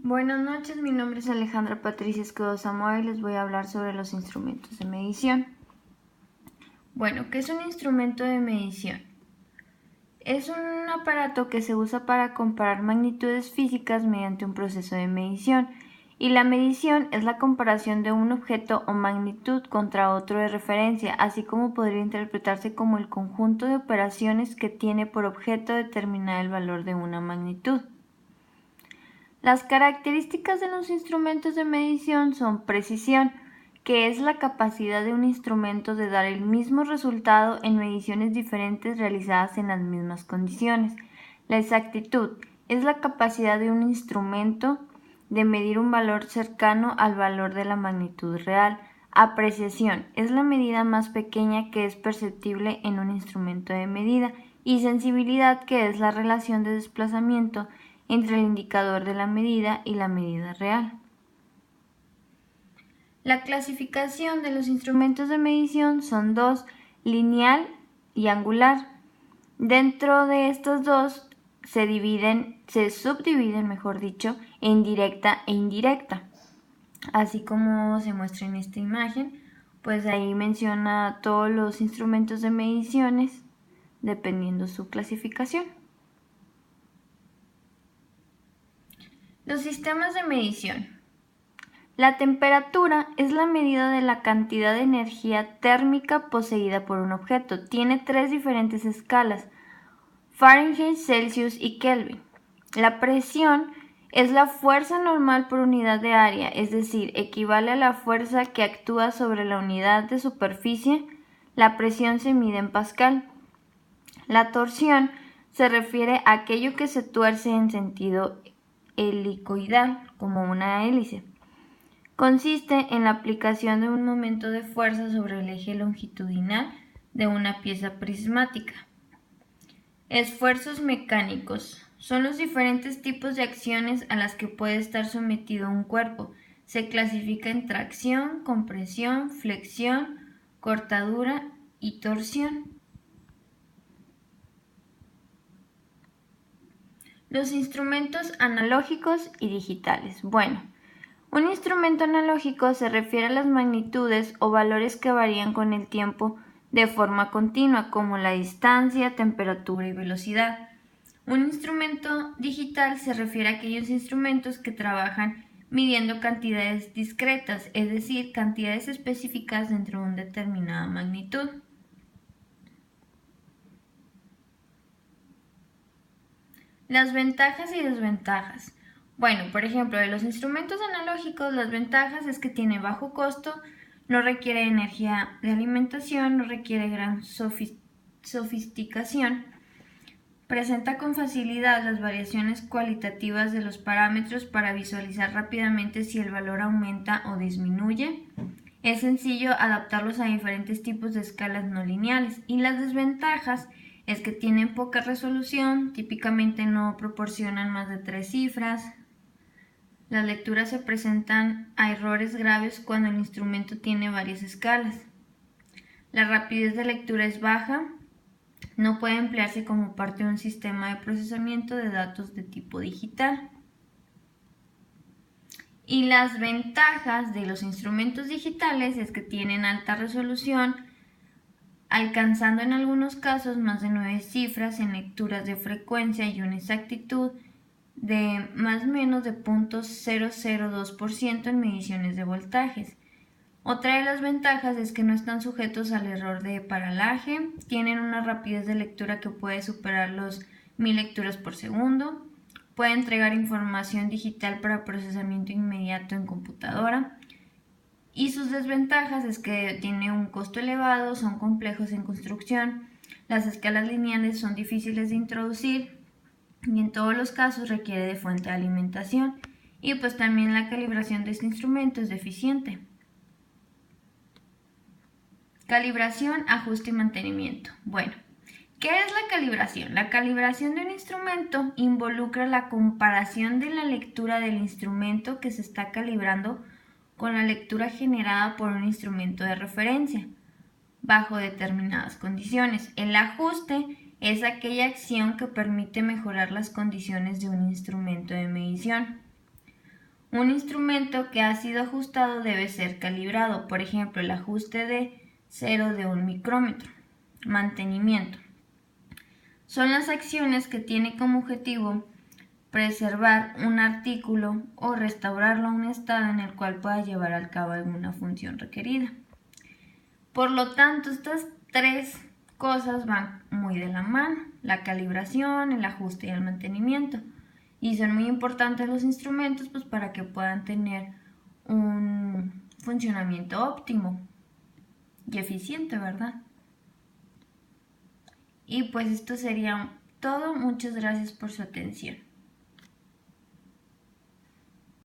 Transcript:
Buenas noches, mi nombre es Alejandra Patricia Escodo Zamora y les voy a hablar sobre los instrumentos de medición. Bueno, ¿qué es un instrumento de medición? Es un aparato que se usa para comparar magnitudes físicas mediante un proceso de medición, y la medición es la comparación de un objeto o magnitud contra otro de referencia, así como podría interpretarse como el conjunto de operaciones que tiene por objeto determinar el valor de una magnitud. Las características de los instrumentos de medición son precisión, que es la capacidad de un instrumento de dar el mismo resultado en mediciones diferentes realizadas en las mismas condiciones. La exactitud es la capacidad de un instrumento de medir un valor cercano al valor de la magnitud real. Apreciación es la medida más pequeña que es perceptible en un instrumento de medida, y sensibilidad, que es la relación de desplazamiento entre el indicador de la medida y la medida real. La clasificación de los instrumentos de medición son dos: lineal y angular. Dentro de estos dos se subdividen, en directa e indirecta. Así como se muestra en esta imagen, pues ahí menciona todos los instrumentos de mediciones dependiendo su clasificación. Los sistemas de medición. La temperatura es la medida de la cantidad de energía térmica poseída por un objeto. Tiene tres diferentes escalas: Fahrenheit, Celsius y Kelvin. La presión es la fuerza normal por unidad de área, es decir, equivale a la fuerza que actúa sobre la unidad de superficie. La presión se mide en pascal. La torsión se refiere a aquello que se tuerce en sentido helicoidal, como una hélice. Consiste en la aplicación de un momento de fuerza sobre el eje longitudinal de una pieza prismática. Esfuerzos mecánicos son los diferentes tipos de acciones a las que puede estar sometido un cuerpo. Se clasifica en tracción, compresión, flexión, cortadura y torsión. Los instrumentos analógicos y digitales. Bueno, un instrumento analógico se refiere a las magnitudes o valores que varían con el tiempo de forma continua, como la distancia, temperatura y velocidad. Un instrumento digital se refiere a aquellos instrumentos que trabajan midiendo cantidades discretas, es decir, cantidades específicas dentro de una determinada magnitud. Las ventajas y desventajas. Bueno, por ejemplo, de los instrumentos analógicos, las ventajas es que tiene bajo costo, no requiere energía de alimentación, no requiere gran sofisticación, presenta con facilidad las variaciones cualitativas de los parámetros para visualizar rápidamente si el valor aumenta o disminuye. Es sencillo adaptarlos a diferentes tipos de escalas no lineales. Y las desventajas es que tienen poca resolución, típicamente no proporcionan más de 3 cifras. Las lecturas se presentan a errores graves cuando el instrumento tiene varias escalas. La rapidez de lectura es baja. No puede emplearse como parte de un sistema de procesamiento de datos de tipo digital. Y las ventajas de los instrumentos digitales es que tienen alta resolución, alcanzando en algunos casos más de 9 cifras en lecturas de frecuencia y una exactitud de más o menos de 0.002% en mediciones de voltajes. Otra de las ventajas es que no están sujetos al error de paralaje, tienen una rapidez de lectura que puede superar los 1000 lecturas por segundo, puede entregar información digital para procesamiento inmediato en computadora. Y sus desventajas es que tiene un costo elevado, son complejos en construcción, las escalas lineales son difíciles de introducir y en todos los casos requiere de fuente de alimentación, y pues también la calibración de este instrumento es deficiente. Calibración, ajuste y mantenimiento. Bueno, ¿qué es la calibración? La calibración de un instrumento involucra la comparación de la lectura del instrumento que se está calibrando con la lectura generada por un instrumento de referencia, bajo determinadas condiciones. El ajuste es aquella acción que permite mejorar las condiciones de un instrumento de medición. Un instrumento que ha sido ajustado debe ser calibrado, por ejemplo, el ajuste de cero de un micrómetro. Mantenimiento. Son las acciones que tienen como objetivo preservar un artículo o restaurarlo a un estado en el cual pueda llevar a cabo alguna función requerida. Por lo tanto, estas tres cosas van muy de la mano: la calibración, el ajuste y el mantenimiento. Y son muy importantes los instrumentos pues para que puedan tener un funcionamiento óptimo y eficiente, ¿verdad? Y pues esto sería todo. Muchas gracias por su atención.